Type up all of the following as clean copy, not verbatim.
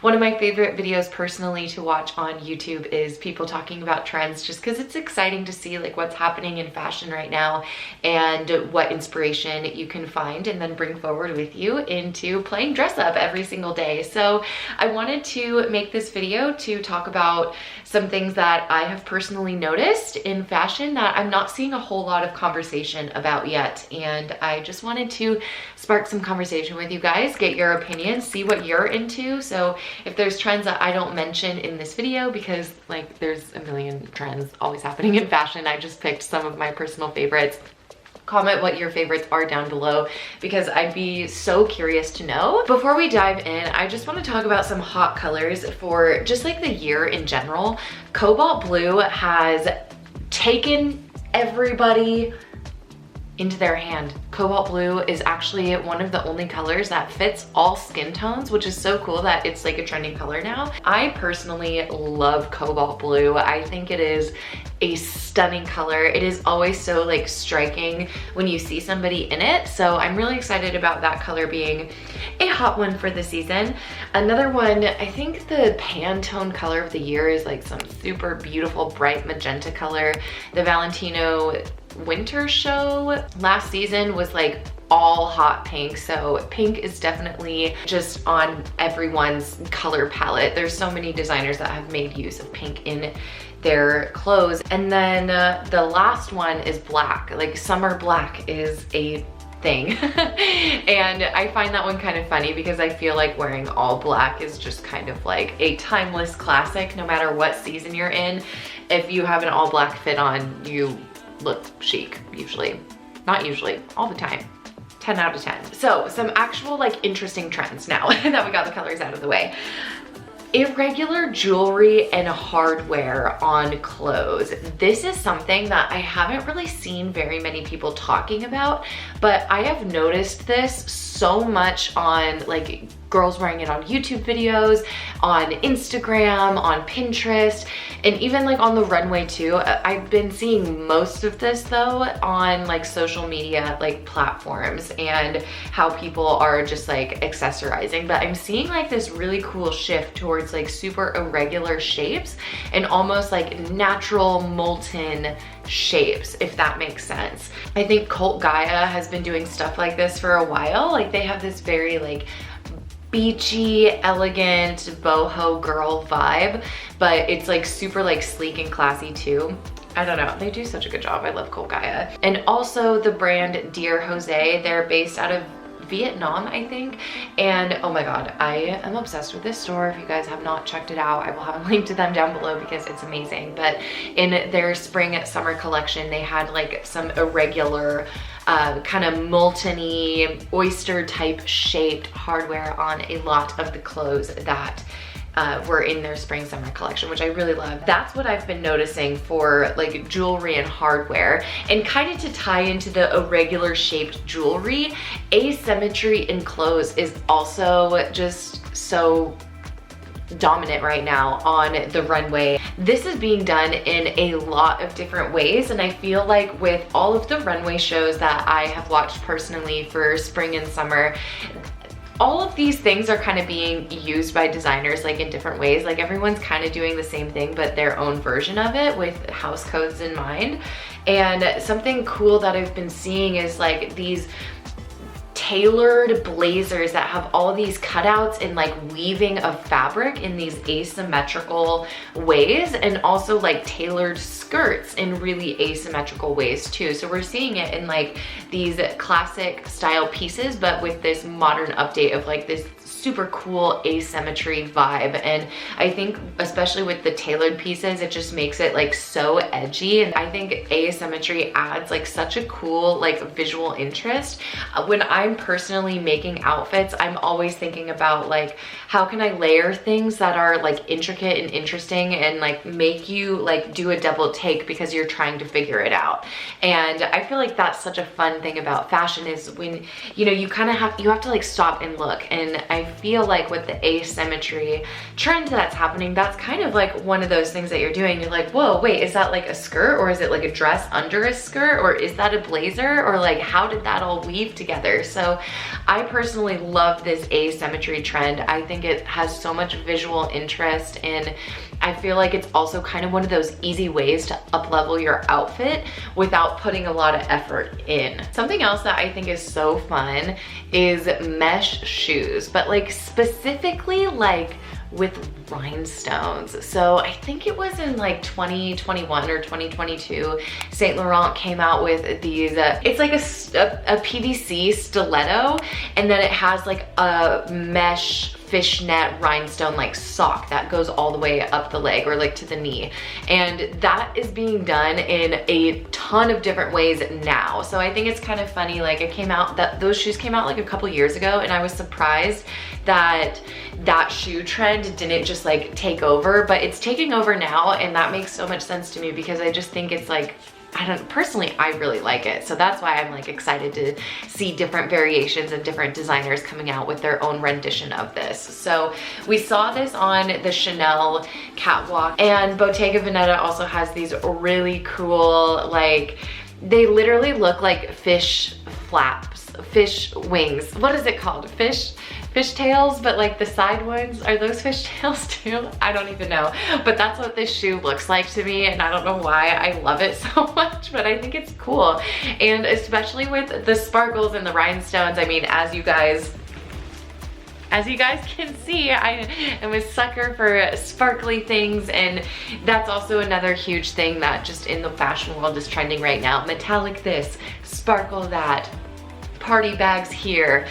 One of my favorite videos personally to watch on YouTube is people talking about trends, just because it's exciting to see like what's happening in fashion right now and what inspiration you can find and then bring forward with you into playing dress up every single day. So I wanted to make this video to talk about some things that I have personally noticed in fashion that I'm not seeing a whole lot of conversation about yet. And I just wanted to spark some conversation with you guys, get your opinions, see what you're into. So if there's trends that I don't mention in this video, because like there's a million trends always happening in fashion, I just picked some of my personal favorites. Comment what your favorites are down below because I'd be so curious to know. Before we dive in, I just want to talk about some hot colors for just like the year in general. Cobalt blue has taken everybody into their hand. Cobalt blue is actually one of the only colors that fits all skin tones, which is so cool that it's like a trending color now. I personally love cobalt blue. I think it is a stunning color. It is always so like striking when you see somebody in it. So I'm really excited about that color being a hot one for the season. Another one, I think the Pantone color of the year is like some super beautiful bright magenta color. The Valentino winter show last season was like all hot pink, so pink is definitely just on everyone's color palette. There's so many designers that have made use of pink in their clothes. And then the last one is black. Like summer black is a thing and I find that one kind of funny because I feel like wearing all black is just kind of like a timeless classic. No matter what season you're in, if you have an all black fit on, you look chic, usually. Not usually, all the time. 10 out of 10. So some actual like interesting trends now that we got the colors out of the way. Irregular jewelry and hardware on clothes. This is something that I haven't really seen very many people talking about, but I have noticed this so much on like girls wearing it on YouTube videos, on Instagram, on Pinterest, and even like on the runway too. I've been seeing most of this though on like social media like platforms and how people are just like accessorizing, but I'm seeing like this really cool shift towards like super irregular shapes and almost like natural molten shapes, if that makes sense. I think Cult Gaia has been doing stuff like this for a while. Like they have this very like beachy, elegant, boho girl vibe, but it's like super like sleek and classy too. I don't know, they do such a good job. I love Cult Gaia. And also the brand Dear Jose, they're based out of Vietnam, I think. And oh my God, I am obsessed with this store. If you guys have not checked it out, I will have a link to them down below because it's amazing. But in their spring summer collection, they had like some irregular kind of molten-y, oyster type shaped hardware on a lot of the clothes that were in their spring summer collection, which I really love. That's what I've been noticing for like jewelry and hardware. And kind of to tie into the irregular shaped jewelry, asymmetry in clothes is also just so dominant right now on the runway. This is being done in a lot of different ways, and I feel like with all of the runway shows that I have watched personally for spring and summer, all of these things are kind of being used by designers like in different ways. Like everyone's kind of doing the same thing but their own version of it with house codes in mind. And something cool that I've been seeing is like these tailored blazers that have all these cutouts and like weaving of fabric in these asymmetrical ways, and also like tailored skirts in really asymmetrical ways too. So we're seeing it in like these classic style pieces but with this modern update of like this super cool asymmetry vibe. And I think especially with the tailored pieces, it just makes it like so edgy, and I think asymmetry adds like such a cool like visual interest. When I'm personally making outfits, I'm always thinking about like how can I layer things that are like intricate and interesting and like make you like do a double take because you're trying to figure it out. And I feel like that's such a fun thing about fashion is when you know you kind of have to like stop and look, and I feel like with the asymmetry trend that's happening, that's kind of like one of those things that you're doing. You're like, whoa, wait, is that like a skirt, or is it like a dress under a skirt, or is that a blazer, or like how did that all weave together? So I personally love this asymmetry trend. I think it has so much visual interest, and I feel like it's also kind of one of those easy ways to up-level your outfit without putting a lot of effort in. Something else that I think is so fun is mesh shoes, but like specifically like with rhinestones. So I think it was in like 2021 or 2022, Saint Laurent came out with these, it's like a PVC stiletto, and then it has like a mesh fishnet rhinestone like sock that goes all the way up the leg or like to the knee, and that is being done in a ton of different ways now. So I think it's kind of funny, like it came out, that those shoes came out like a couple years ago, and I was surprised that that shoe trend didn't just like take over, but it's taking over now, and that makes so much sense to me because I just think it's like, personally, I really like it. So that's why I'm like excited to see different variations and different designers coming out with their own rendition of this. So we saw this on the Chanel catwalk, and Bottega Veneta also has these really cool, like, they literally look like fish flaps, fish wings. What is it called? Fish tails, but like the side ones, are those fish tails too? I don't even know, but that's what this shoe looks like to me, and I don't know why I love it so much, but I think it's cool. And especially with the sparkles and the rhinestones, I mean, as you guys can see, I am a sucker for sparkly things, and that's also another huge thing that just in the fashion world is trending right now. Metallic this, sparkle that, party bags here,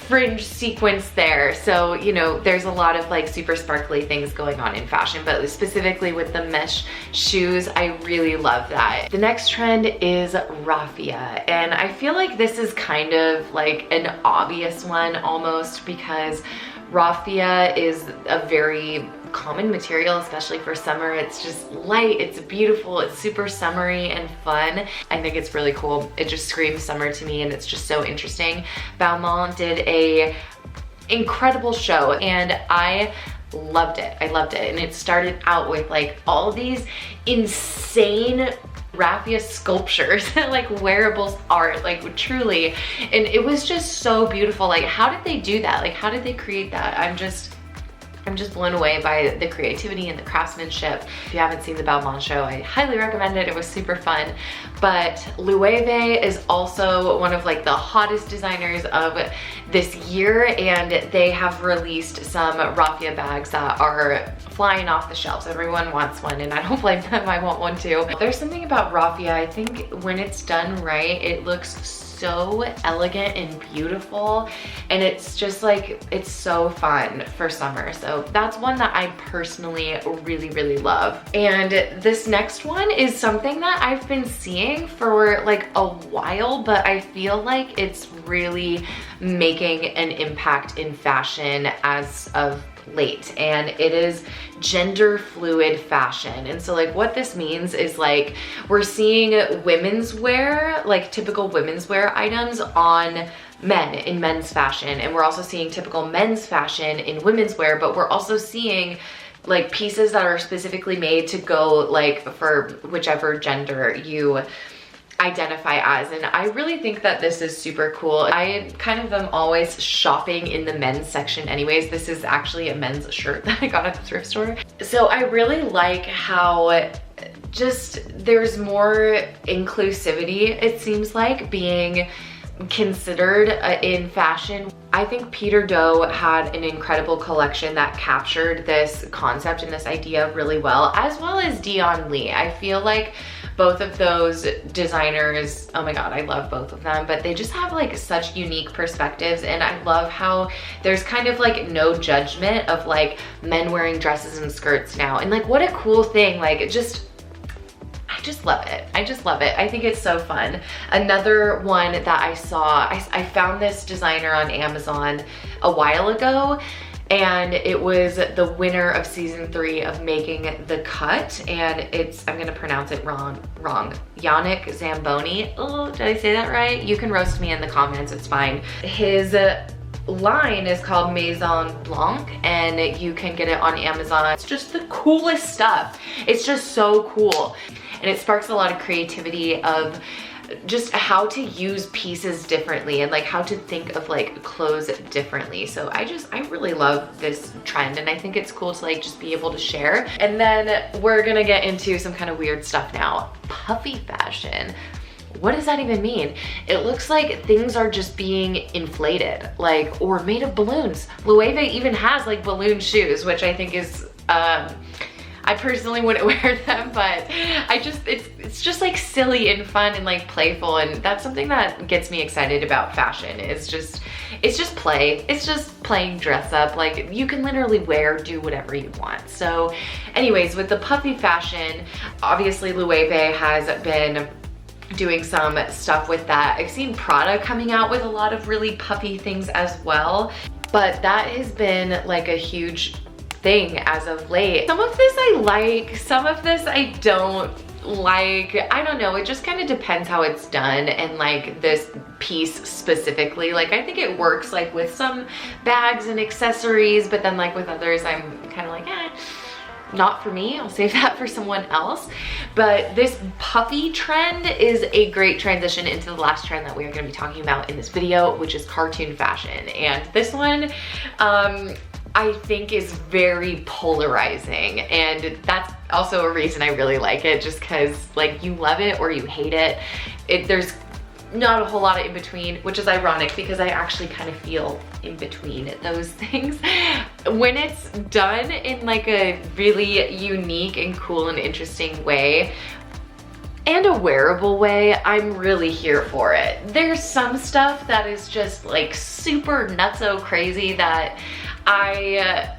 fringe sequence there. So, you know, there's a lot of like super sparkly things going on in fashion, but specifically with the mesh shoes, I really love that. The next trend is Raffia, and I feel like this is kind of like an obvious one almost, because Raffia is a very common material, especially for summer. It's just light, it's beautiful, it's super summery and fun. I think it's really cool. It just screams summer to me, and it's just so interesting. Balmain did a incredible show, and I loved it. I loved it. And it started out with like all these insane Raffia sculptures, like wearables art, like truly, and it was just so beautiful. Like, how did they do that? Like, how did they create that? I'm just blown away by the creativity and the craftsmanship. If you haven't seen the Balmain show, I highly recommend it. It was super fun. But Loewe is also one of like the hottest designers of this year, and they have released some Raffia bags that are flying off the shelves. Everyone wants one, and I don't blame them. I want one too. There's something about Raffia, I think when it's done right, it looks so elegant and beautiful, and it's just like, it's so fun for summer. So that's one that I personally really love. And this next one is something that I've been seeing for like a while, but I feel like it's really making an impact in fashion as of late, and it is gender fluid fashion. And so like what this means is like we're seeing women's wear, like typical women's wear items on men in men's fashion, and we're also seeing typical men's fashion in women's wear, but we're also seeing like pieces that are specifically made to go like for whichever gender you identify as. And I really think that this is super cool. I kind of am always shopping in the men's section anyways. This is actually a men's shirt that I got at the thrift store. So I really like how just there's more inclusivity, it seems like, being considered in fashion. I think Peter Do had an incredible collection that captured this concept and this idea really well as Dion Lee. I feel like both of those designers, oh my god, I love both of them, but they just have like such unique perspectives, and I love how there's kind of like no judgment of like men wearing dresses and skirts now, and like what a cool thing. Like I just love it. I just love it. I think it's so fun. Another one that I saw, I found this designer on Amazon a while ago, and it was the winner of season 3 of Making the Cut, and it's, I'm gonna pronounce it wrong, Yannick Zamboni. Oh, did I say that right? You can roast me in the comments, it's fine. His line is called Maison Blanc, and you can get it on Amazon. It's just the coolest stuff. It's just so cool. And it sparks a lot of creativity of just how to use pieces differently and like how to think of like clothes differently. So I really love this trend, and I think it's cool to like just be able to share. And then we're gonna get into some kind of weird stuff now. Puffy fashion. What does that even mean? It looks like things are just being inflated, like, or made of balloons. Loewe even has like balloon shoes, which I think is, I personally wouldn't wear them, but it's just like silly and fun and like playful, and that's something that gets me excited about fashion. It's just play. It's just playing dress up. Like, you can literally do whatever you want. So anyways, with the puffy fashion, obviously Loewe has been doing some stuff with that. I've seen Prada coming out with a lot of really puffy things as well, but that has been like a huge thing as of late. Some of this I like, some of this I don't like. I don't know, it just kind of depends how it's done, and like this piece specifically. Like, I think it works like with some bags and accessories, but then like with others I'm kind of like, not for me. I'll save that for someone else. But this puffy trend is a great transition into the last trend that we are going to be talking about in this video, which is cartoon fashion. And this one, I think is very polarizing, and that's also a reason I really like it, just because like you love it or you hate it. There's not a whole lot of in between, which is ironic because I actually kind of feel in between those things. When it's done in like a really unique and cool and interesting way, and a wearable way, I'm really here for it. There's some stuff that is just like super nutso crazy that I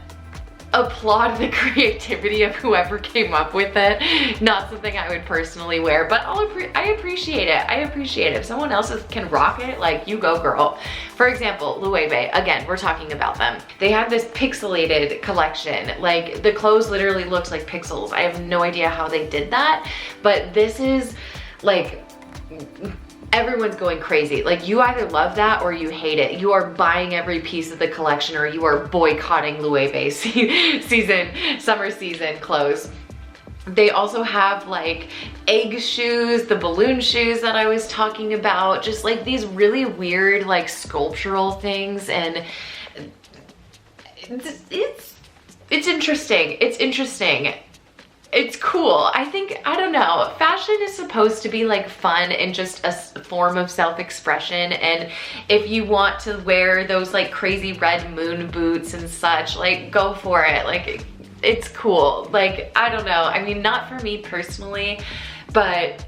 applaud the creativity of whoever came up with it. Not something I would personally wear, but I appreciate it. I appreciate it. If someone else can rock it, like, you go girl. For example, Loewe, again, we're talking about them. They have this pixelated collection. Like, the clothes literally looked like pixels. I have no idea how they did that, but this is like, everyone's going crazy. Like, you either love that or you hate it. You are buying every piece of the collection, or you are boycotting Loewe summer season clothes. They also have like egg shoes, the balloon shoes that I was talking about, just like these really weird like sculptural things, and it's interesting. It's interesting. It's cool. I think, I don't know, fashion is supposed to be like fun and just a form of self-expression, and if you want to wear those like crazy red moon boots and such, like, go for it. Like, it's cool. Like, I don't know, I mean, not for me personally, but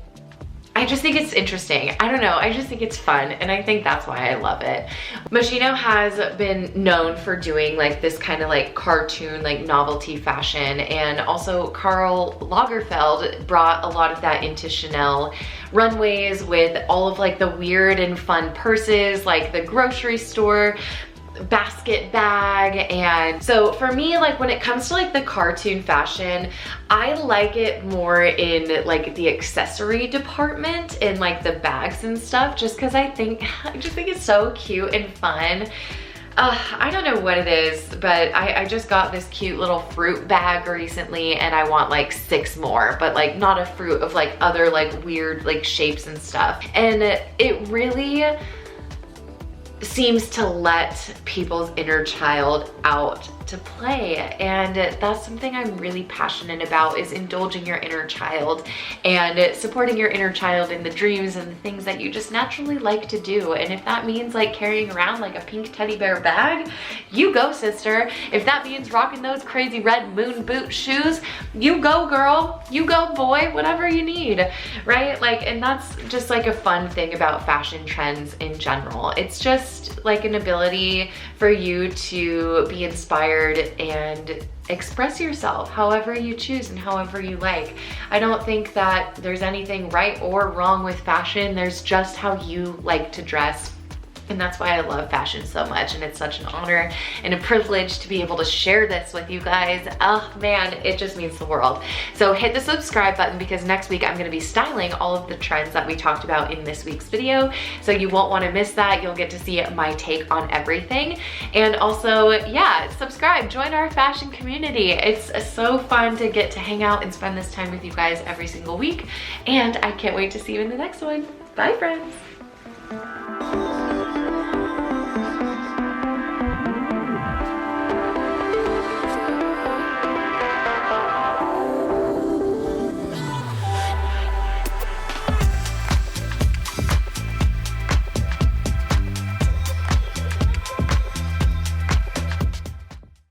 I just think it's interesting. I don't know, I just think it's fun, and I think that's why I love it. Moschino has been known for doing like this kind of like cartoon, like novelty fashion, and also Karl Lagerfeld brought a lot of that into Chanel runways with all of like the weird and fun purses, like the grocery store basket bag. And so for me, like, when it comes to like the cartoon fashion, I like it more in like the accessory department and like the bags and stuff, just because I just think it's so cute and fun. I don't know what it is, but I just got this cute little fruit bag recently, and I want like 6 more, but like not a fruit, of like other like weird like shapes and stuff. And it really seems to let people's inner child out to play, and that's something I'm really passionate about, is indulging your inner child and supporting your inner child in the dreams and the things that you just naturally like to do. And if that means like carrying around like a pink teddy bear bag, you go, sister. If that means rocking those crazy red moon boot shoes, you go, girl. You go, boy. Whatever you need, right? Like, and that's just like a fun thing about fashion trends in general. It's just like an ability for you to be inspired and express yourself however you choose and however you like. I don't think that there's anything right or wrong with fashion. There's just how you like to dress And that's why I love fashion so much, and it's such an honor and a privilege to be able to share this with you guys. Oh man, it just means the world. So hit the subscribe button, because next week I'm gonna be styling all of the trends that we talked about in this week's video. So you won't wanna miss that. You'll get to see my take on everything. And also, yeah, subscribe, join our fashion community. It's so fun to get to hang out and spend this time with you guys every single week. And I can't wait to see you in the next one. Bye, friends.